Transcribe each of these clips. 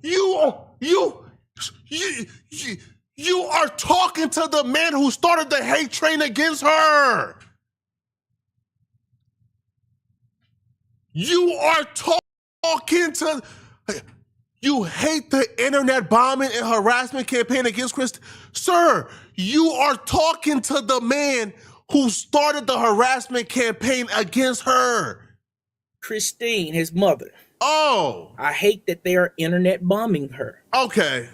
you, you, you are talking to the man who started the hate train against her. You are talking to. You hate the internet bombing and harassment campaign against Chris. Sir, you are talking to the man who started the harassment campaign against her. Christine, his mother. Oh. I hate that they are internet bombing her. Okay.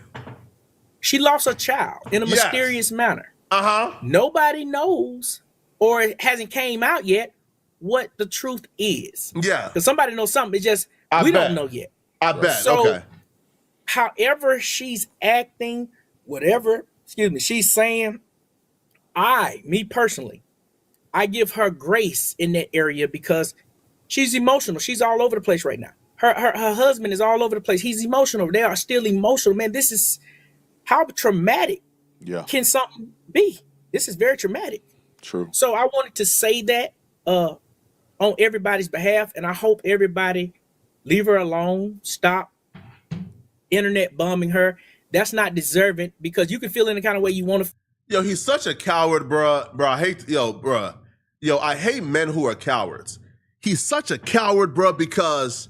She lost a child in a mysterious manner. Uh-huh. Nobody knows, or it hasn't came out yet, what the truth is. Yeah. Because somebody knows something. It's just, we don't know yet. I bet. So, okay. However she's acting, whatever, she's saying, me personally, I give her grace in that area because she's emotional. She's all over the place right now. Her husband is all over the place. He's emotional. They are still emotional. Man, this is how traumatic can something be? This is very traumatic. True. So I wanted to say that on everybody's behalf, and I hope everybody leave her alone. Stop internet bombing her. That's not deserving because you can feel any kind of way you want to. Yo, he's such a coward, bro. I hate, bro. I hate men who are cowards. He's such a coward, bro, because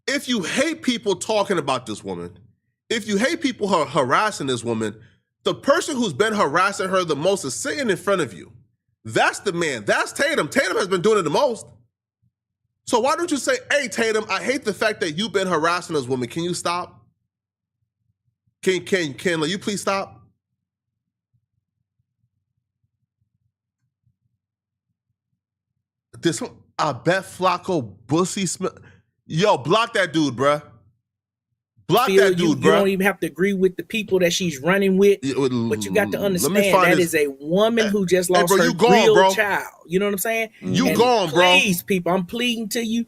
if you hate people talking about this woman, if you hate people harassing this woman, the person who's been harassing her the most is sitting in front of you. That's the man. That's Tatum. Tatum has been doing it the most. So why don't you say, hey, Tatum, I hate the fact that you've been harassing this woman. Can you stop? Can you please stop? I bet Flacco Bussy Smith. Yo, block that dude, bruh. Block that dude, you bruh. don't even have to agree with the people that she's running with, but you got to understand that is a woman who just lost her real child. You know what I'm saying? You gone, bro. Please, people, I'm pleading to you.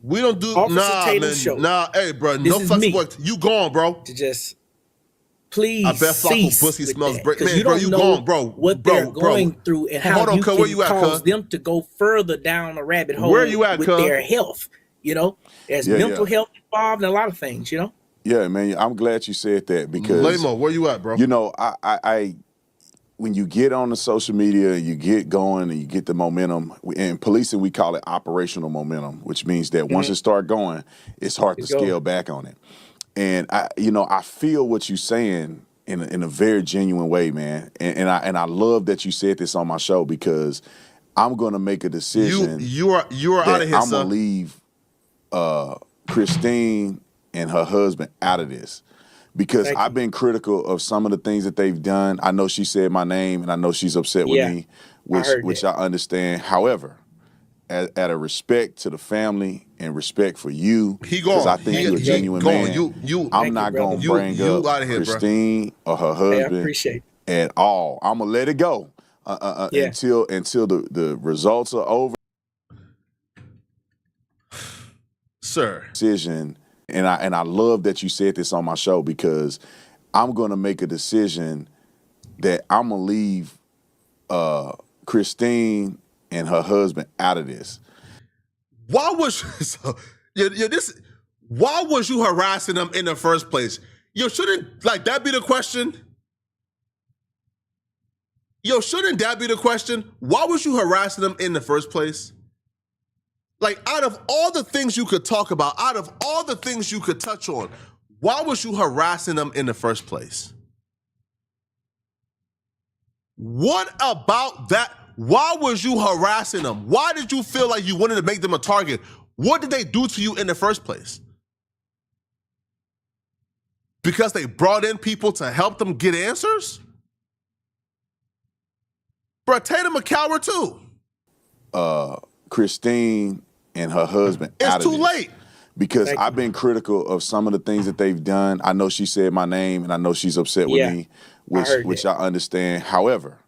We don't do hey, bro. No flexible. You gone, bro. To just please. I bet Flacco Bussy smells great. Man, you bro, don't you know gone, bro. What they're going through and how you can cause them to go further down a rabbit hole with their health. There's mental health involved and a lot of things. Yeah, man. I'm glad you said that because Lamo, where you at, bro? I when you get on the social media, you get going and you get the momentum. In policing, we call it operational momentum, which means that once it start going, it's hard to scale back on it. And I feel what you're saying in a very genuine way, man. And I love that you said this on my show because I'm gonna make a decision. You are out of here, I'm gonna leave Christine and her husband out of this because I've been critical of some of the things that they've done. I know she said my name and I know she's upset with me, which I understand. However, at a respect to the family and respect for you, because I think you're a genuine man. I'm not going to bring up Christine or her husband at all. I'm going to let it go until the results are over. Sir. Decision. And I love that you said this on my show because I'm going to make a decision that I'm going to leave Christine and her husband out of this. Why was you harassing them in the first place? Shouldn't that be the question? Shouldn't that be the question? Why was you harassing them in the first place? Out of all the things you could talk about, out of all the things you could touch on, why was you harassing them in the first place? What about that? Why was you harassing them? Why did you feel like you wanted to make them a target? What did they do to you in the first place? Because they brought in people to help them get answers? Bro, Tatum a coward too. Christine and her husband out of this. It's too late. Because I've been critical of some of the things that they've done. I know she said my name and I know she's upset with me, which I understand. However,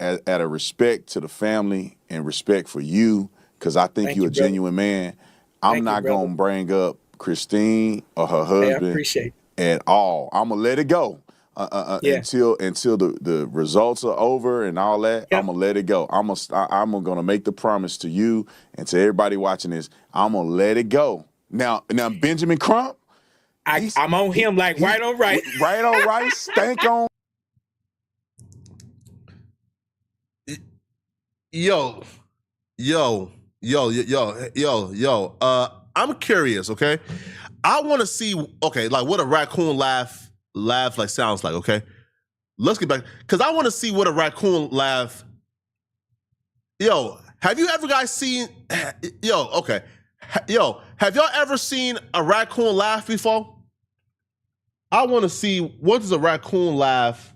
at a respect to the family and respect for you, because I think you're a genuine man, I'm not going to bring up Christine or her husband at all. I'm going to let it go until the results are over and all that. I'm going to let it go. I'm going to make the promise to you and to everybody watching this, I'm going to let it go. Now Benjamin Crump, I'm on him like right on right. Right on right, stank on. Yo. I'm curious, okay? I want to see, okay, like what a raccoon laugh like sounds like, okay? Let's get back, because I want to see what a raccoon laugh. Yo, have you ever guys seen, have y'all ever seen a raccoon laugh before? I want to see, what does a raccoon laugh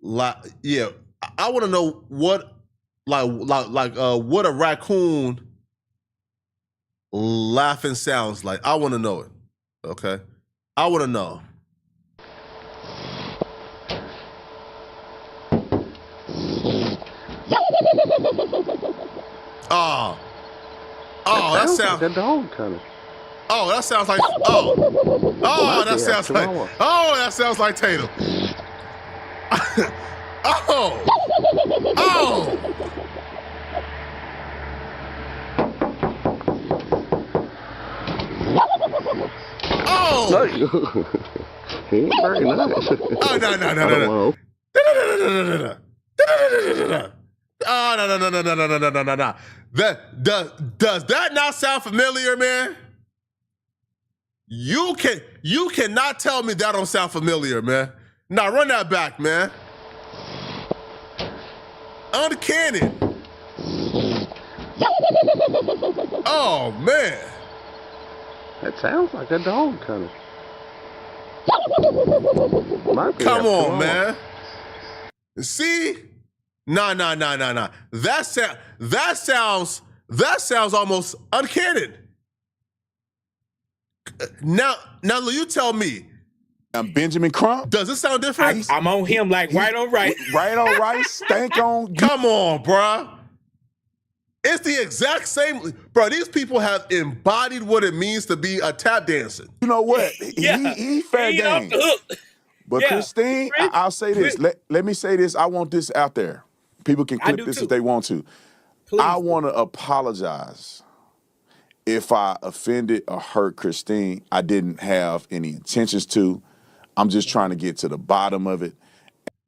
like? Yeah, I want to know what, what a raccoon laughing sounds like. I want to know it. Okay, I want to know. Oh, that sounds like a dog kind of. Oh, that sounds like that sounds like Tatum. Oh. He ain't very nice. Oh, no. Oh, no. Does that not sound familiar, man? You cannot tell me that don't sound familiar, man. Now run that back, man. Uncanny. Oh, man. That sounds like a dog kind of. Come on, man. See? Nah. That sounds almost uncanny. Now, you tell me. I'm Benjamin Crump. Does it sound different? I'm on him like right on right. Right on right, stank on. Come on, bruh. It's the exact same. Bro, these people have embodied what it means to be a tap dancer. You know what? Yeah. He fair game. But yeah. Christine, I'll say this. Let me say this. I want this out there. People can clip this if they want to. Please. I want to apologize if I offended or hurt Christine. I didn't have any intentions to. I'm just trying to get to the bottom of it.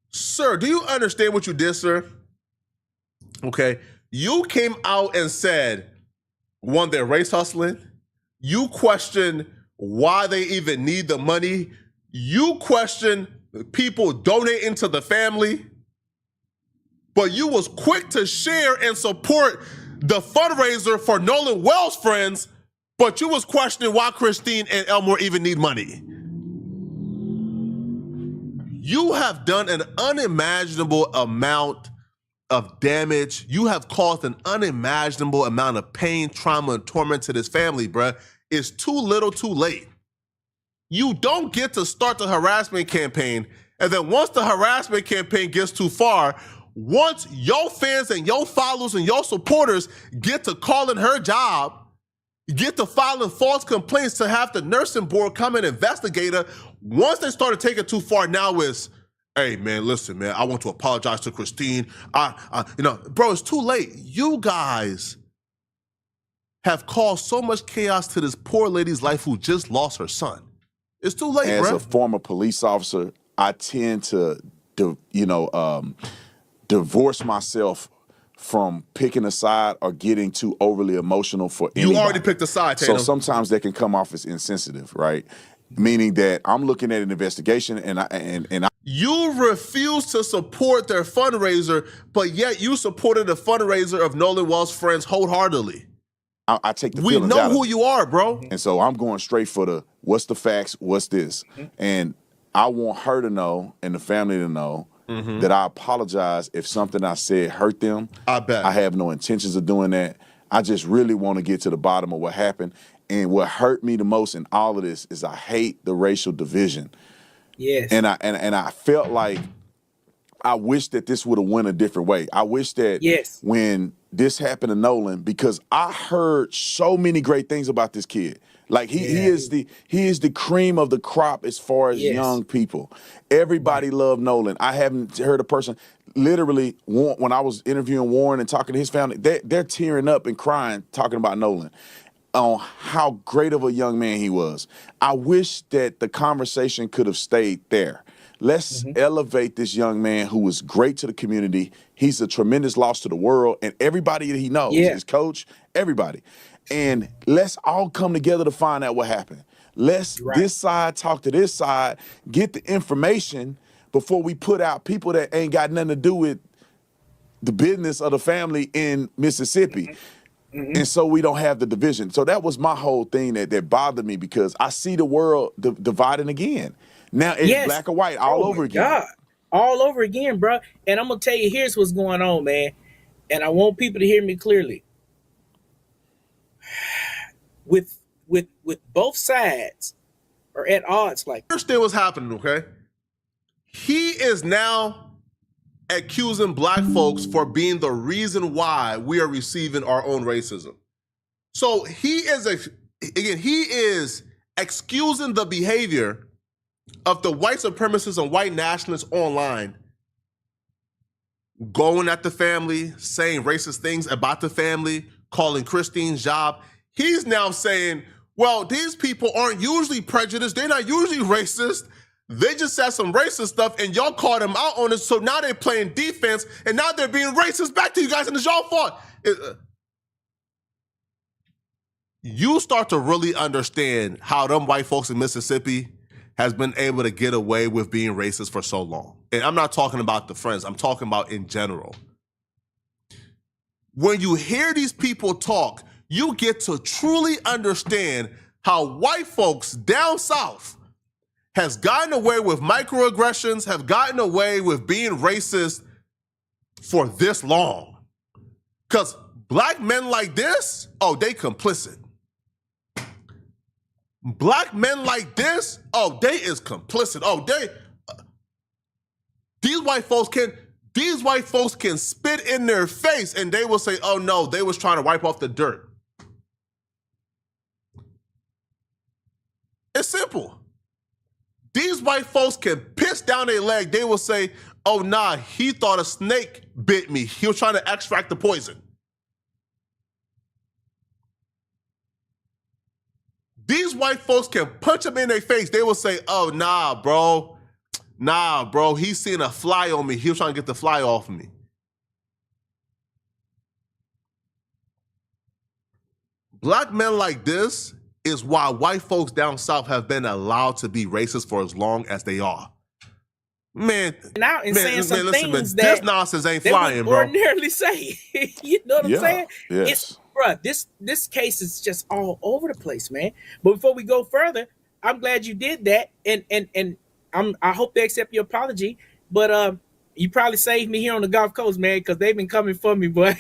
Sir, do you understand what you did, sir? Okay. You came out and said, one, they're race hustling. You questioned why they even need the money. You questioned people donating to the family. But you was quick to share and support the fundraiser for Nolan Wells' friends, but you was questioning why Christine and Elmore even need money. You have done an unimaginable amount of damage. You have caused an unimaginable amount of pain, trauma, and torment to this family, bruh. It's too little, too late. You don't get to start the harassment campaign, and then once the harassment campaign gets too far, once your fans and your followers and your supporters get to calling her job, get to filing false complaints to have the nursing board come and investigate her, once they started taking it too far, now it's, hey, man, listen, man, I want to apologize to Christine. Bro, it's too late. You guys have caused so much chaos to this poor lady's life who just lost her son. It's too late, bro. As a former police officer, I tend to, divorce myself from picking a side or getting too overly emotional for anybody. You already picked a side, Tatum. So sometimes they can come off as insensitive, right? Meaning that I'm looking at an investigation and I You refuse to support their fundraiser, but yet you supported the fundraiser of Nolan Wells' friends wholeheartedly. I take the We feelings know out who of you are, bro. And so I'm going straight for the what's the facts, what's this? And I want her to know and the family to know that I apologize if something I said hurt them. I bet. I have no intentions of doing that. I just really want to get to the bottom of what happened. And what hurt me the most in all of this is I hate the racial division. Yes. And I felt like I wish that this would have went a different way. I wish that when this happened to Nolan, because I heard so many great things about this kid. Like he is the cream of the crop as far as young people. Everybody loved Nolan. I haven't heard a person literally when I was interviewing Warren and talking to his family, they're tearing up and crying talking about Nolan. on how great of a young man he was. I wish that the conversation could have stayed there. Let's elevate this young man who was great to the community. He's a tremendous loss to the world and everybody that he knows, his coach, everybody. And let's all come together to find out what happened. Let's this side talk to this side, get the information before we put out people that ain't got nothing to do with the business of the family in Mississippi. And so we don't have the division. So that was my whole thing that bothered me, because I see the world dividing again. Now it's black or white all over again. God. All over again, bro. And I'm going to tell you, here's what's going on, man. And I want people to hear me clearly. With both sides are at odds. Like, understand what's happening, okay? He is now accusing black folks for being the reason why we are receiving our own racism. So he is excusing the behavior of the white supremacists and white nationalists online, going at the family, saying racist things about the family, calling Christine's job. He's now saying, well, these people aren't usually prejudiced. They're not usually racist. They just said some racist stuff and y'all called them out on it. So now they're playing defense and now they're being racist back to you guys and it's y'all fault. You start to really understand how them white folks in Mississippi has been able to get away with being racist for so long. And I'm not talking about the Friends. I'm talking about in general. When you hear these people talk, you get to truly understand how white folks down south has gotten away with microaggressions, have gotten away with being racist for this long. Because black men like this, oh, they complicit. Black men like this, oh, they is complicit. Oh, these white folks can spit in their face and they will say, oh no, they was trying to wipe off the dirt. It's simple. These white folks can piss down their leg. They will say, oh nah, he thought a snake bit me. He was trying to extract the poison. These white folks can punch them in their face. They will say, oh, nah, bro, he's seeing a fly on me. He was trying to get the fly off of me. Black men like this is why white folks down south have been allowed to be racist for as long as they are. Man, saying some things that this nonsense ain't flying, bro. Ordinarily say. You know what I'm saying? Yes. Bruh, this case is just all over the place, man. But before we go further, I'm glad you did that, and I hope they accept your apology. But you probably saved me here on the Gulf Coast, man, because they've been coming for me, boy.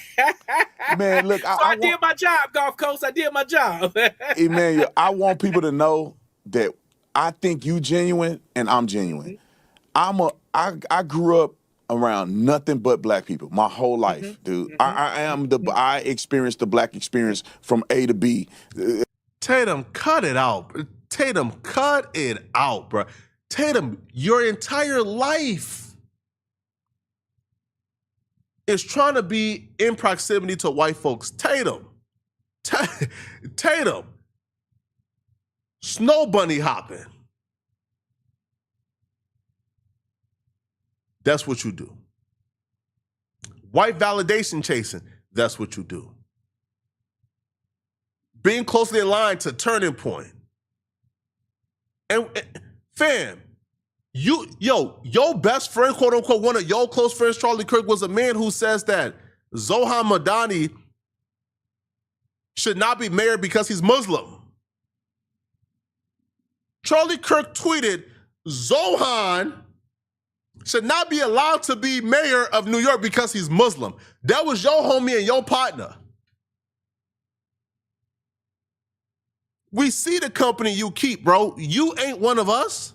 Man, look, I did my job, Gulf Coast. I did my job. Emmanuel, I want people to know that I think you genuine and I'm genuine. I grew up around nothing but black people my whole life, dude. I experienced the black experience from A to B. Tatum, cut it out. Tatum, cut it out, bro. Tatum, your entire life is trying to be in proximity to white folks. Tatum, snow bunny hopping. That's what you do. White validation chasing, that's what you do. Being closely aligned to Turning Point. And fam, your best friend, quote unquote, one of your close friends, Charlie Kirk, was a man who says that Zohan Madani should not be mayor because he's Muslim. Charlie Kirk tweeted, Zohan should not be allowed to be mayor of New York because he's Muslim. That was your homie and your partner. We see the company you keep, bro. You ain't one of us.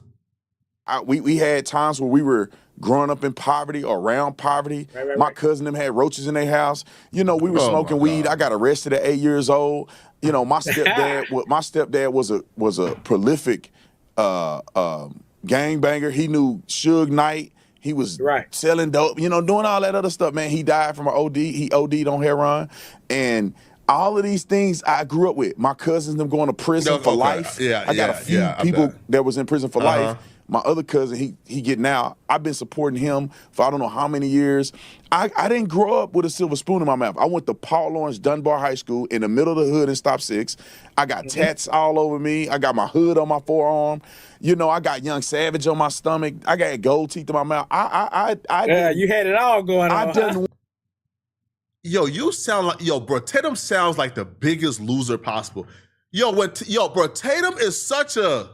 We had times where we were growing up in poverty or around poverty. Right. My cousin them had roaches in their house. You know, we were smoking weed. I got arrested at 8 years old. You know, my stepdad was a prolific gangbanger. He knew Suge Knight. He was selling dope, you know, doing all that other stuff, man. He died from an OD. He OD'd on heroin. And All of these things I grew up with. My cousins, them going to prison for life. I got a few people that was in prison for life. My other cousin, he getting out. I've been supporting him for I don't know how many years. I didn't grow up with a silver spoon in my mouth. I went to Paul Lawrence Dunbar High School in the middle of the hood in Stop 6. I got tats all over me. I got my hood on my forearm. You know, I got Young Savage on my stomach. I got gold teeth in my mouth. You had it all going on. I done. Yo, you sound like, bro, Tatum sounds like the biggest loser possible. Bro, Tatum is such a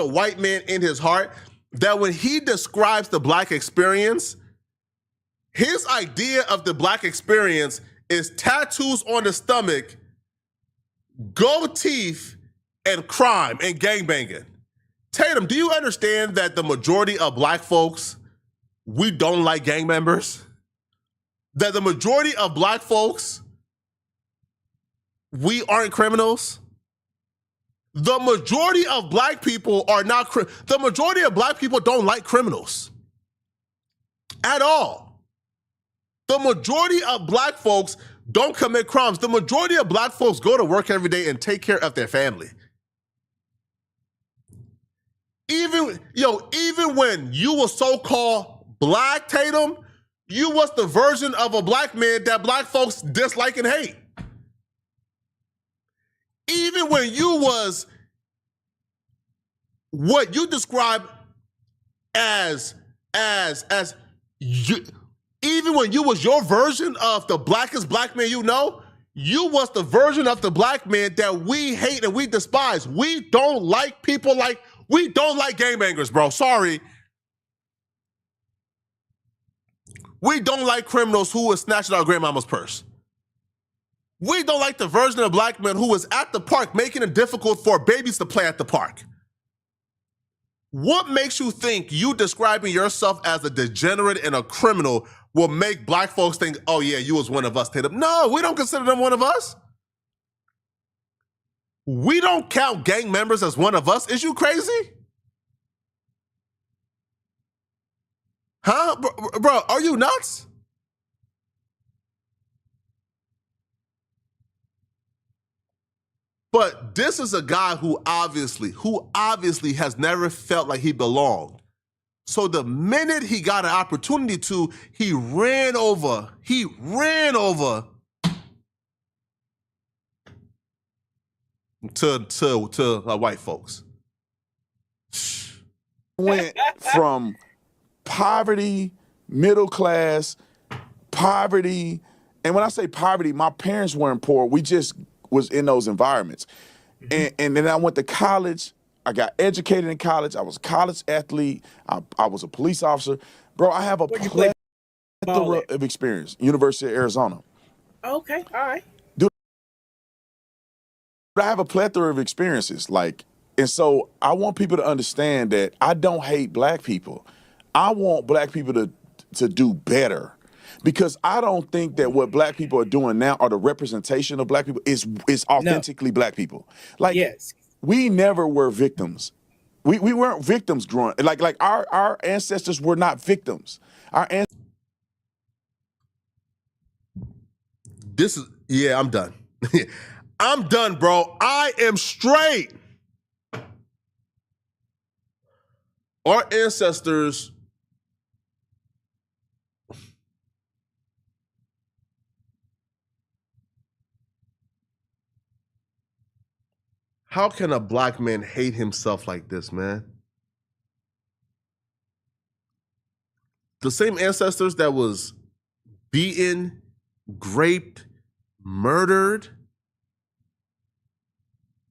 white man in his heart that when he describes the Black experience, his idea of the Black experience is tattoos on the stomach, gold teeth, and crime and gangbanging. Tatum, do you understand that the majority of Black folks, we don't like gang members? That the majority of Black folks, we aren't criminals? The majority of Black people are not, the majority of Black people don't like criminals at all. The majority of Black folks don't commit crimes. The majority of Black folks go to work every day and take care of their family. Even when you were so-called Black, Tatum, you was the version of a Black man that Black folks dislike and hate. Even when you was what you describe even when you was your version of the blackest Black man you know, you was the version of the Black man that we hate and we despise. We don't like people we don't like gangbangers, bro. Sorry. We don't like criminals who was snatching our grandmama's purse. We don't like the version of Black men who was at the park making it difficult for babies to play at the park. What makes you think you describing yourself as a degenerate and a criminal will make Black folks think, oh yeah, you was one of us, Tatum? No, we don't consider them one of us. We don't count gang members as one of us. Is you crazy? Huh? Bro, are you nuts? But this is a guy who obviously has never felt like he belonged. So the minute he got an opportunity to, he ran over to white folks. Went from poverty, middle class, poverty, and when I say poverty, my parents weren't poor. We just was in those environments. And then I went to college. I got educated in college. I was a college athlete. I was a police officer. Bro, I have a plethora of experience. University of Arizona. Okay, all right. Dude, I have a plethora of experiences. And so I want people to understand that I don't hate Black people. I want Black people to do better. Because I don't think that what Black people are doing now, or the representation of Black people, is authentically Black people. Yes. We never were victims. We weren't victims growing. Like our ancestors were not victims. I'm done. I'm done, bro. I am straight. Our ancestors how can a Black man hate himself like this, man? The same ancestors that was beaten, raped, murdered,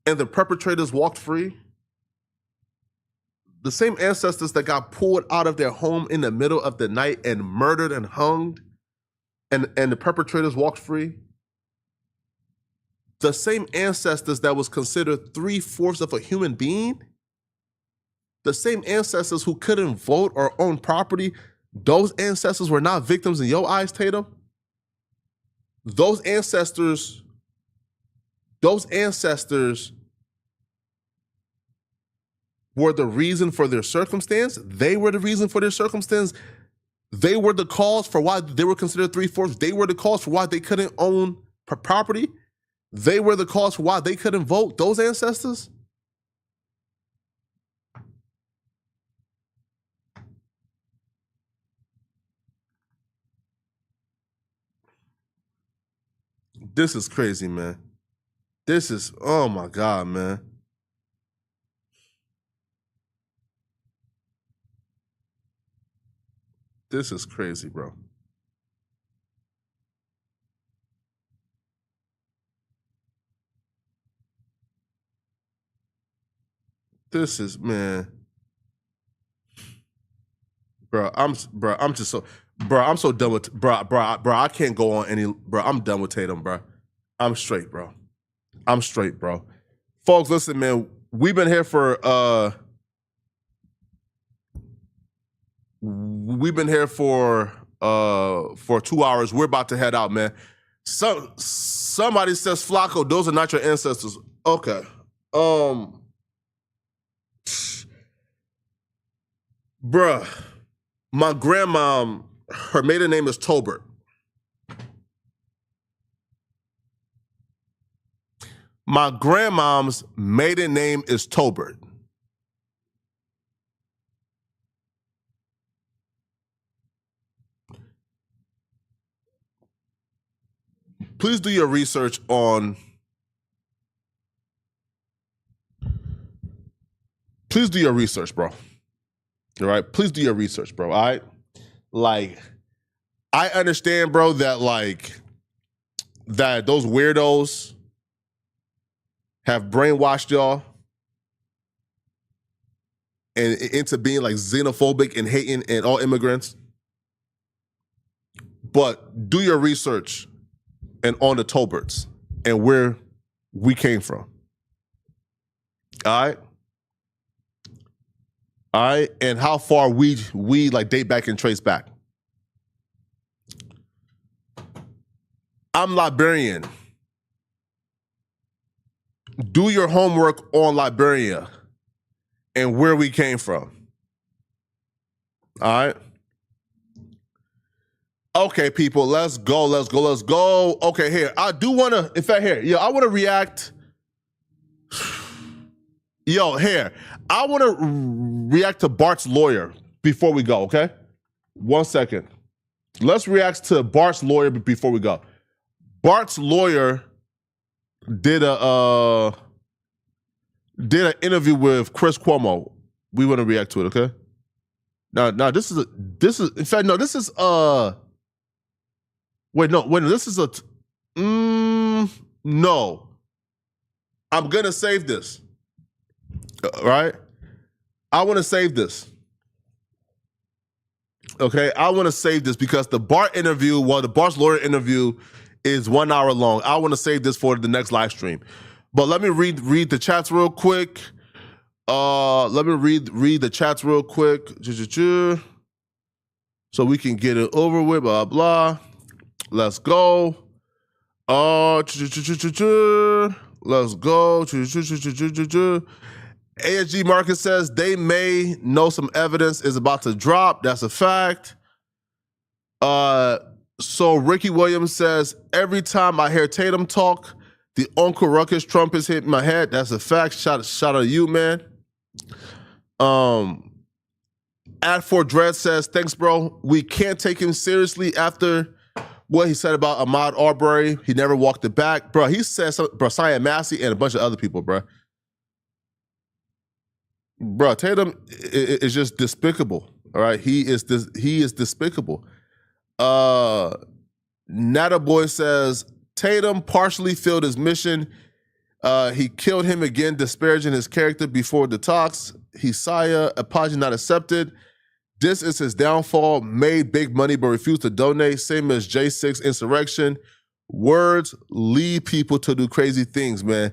and the perpetrators walked free. The same ancestors that got pulled out of their home in the middle of the night and murdered and hung, and the perpetrators walked free. The same ancestors that was considered 3/4 of a human being, the same ancestors who couldn't vote or own property, those ancestors were not victims in your eyes, Tatum. Those ancestors were the reason for their circumstance. They were the reason for their circumstance. They were the cause for why they were considered 3/4. They were the cause for why they couldn't own property, they were the cause for why they couldn't vote, those ancestors? This is crazy, man. This is, oh my God, man. This is crazy, bro. This is, man. I'm so done with, bro, I can't go on any, bro, I'm done with Tatum, bro. I'm straight, bro. Folks, listen, man, we've been here for 2 hours. We're about to head out, man. Somebody says, Flacco, those are not your ancestors. Okay. Bruh, my grandma, her maiden name is Tolbert. My grandmom's maiden name is Tolbert. Please do your research on. Please do your research, bro. All right? Please do your research, bro. All right? Like, I understand, bro, that those weirdos have brainwashed y'all and into being like xenophobic and hating and all immigrants. But do your research and on the Tolberts and where we came from. All right? All right? And how far we like date back and trace back. I'm Liberian. Do your homework on Liberia and where we came from. All right? Okay, people, let's go. Okay, here. I do want to, in fact, here, I want to react. Here. I want to react to Bart's lawyer before we go, okay? 1 second. Let's react to Bart's lawyer before we go. Bart's lawyer did an interview with Chris Cuomo. We want to react to it, okay? Now this is this is no. I'm gonna save this. Right? I want to save this. Okay, I want to save this because the Bart's lawyer interview is 1 hour long. I want to save this for the next live stream. But let me read the chats real quick. Let me read the chats real quick. So we can get it over with, blah, blah. Let's go. Let's go. ASG Marcus says they may know some evidence is about to drop. That's a fact. So Ricky Williams says, every time I hear Tatum talk, the Uncle Ruckus trumpets hit my head. That's a fact. Shout out to you, man. Ad for Dread says, thanks, bro. We can't take him seriously after what he said about Ahmaud Arbery. He never walked it back. Bro, he said something, bro, Cyan Massey and a bunch of other people, bro. Bro, Tatum is just despicable. All right. He is despicable. Nata Boy says, Tatum partially failed his mission. He killed him again, disparaging his character before the talks. Hisaya, apology not accepted. This is his downfall. Made big money but refused to donate. Same as J6 insurrection. Words lead people to do crazy things, man.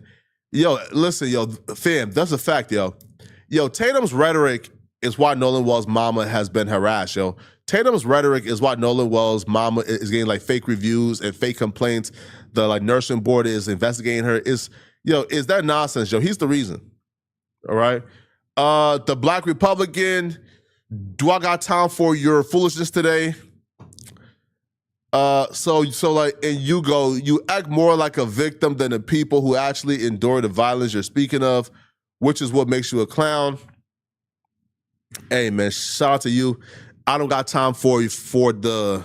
Listen, fam, that's a fact, Tatum's rhetoric is why Nolan Wall's mama has been harassed, Tatum's rhetoric is why Nolan Wall's mama is getting like fake reviews and fake complaints. The like nursing board is investigating her. Is that nonsense, He's the reason. All right. The Black Republican, do I got time for your foolishness today? So like, and you act more like a victim than the people who actually endure the violence you're speaking of, which is what makes you a clown. Hey man, shout out to you. I don't got time for the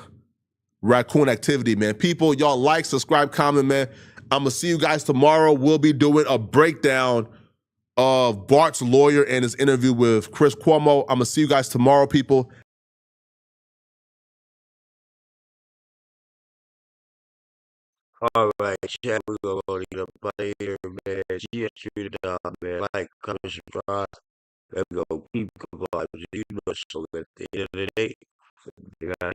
raccoon activity, man. People, y'all like, subscribe, comment, man. I'm gonna see you guys tomorrow. We'll be doing a breakdown of Bart's lawyer and his interview with Chris Cuomo. I'm gonna see you guys tomorrow, people. All right, chat. We're gonna get up out of here, man. Yeah, shoot it down, man. Like, comment, subscribe. Let's go. Keep vibes. You know, so at the end of the day, you got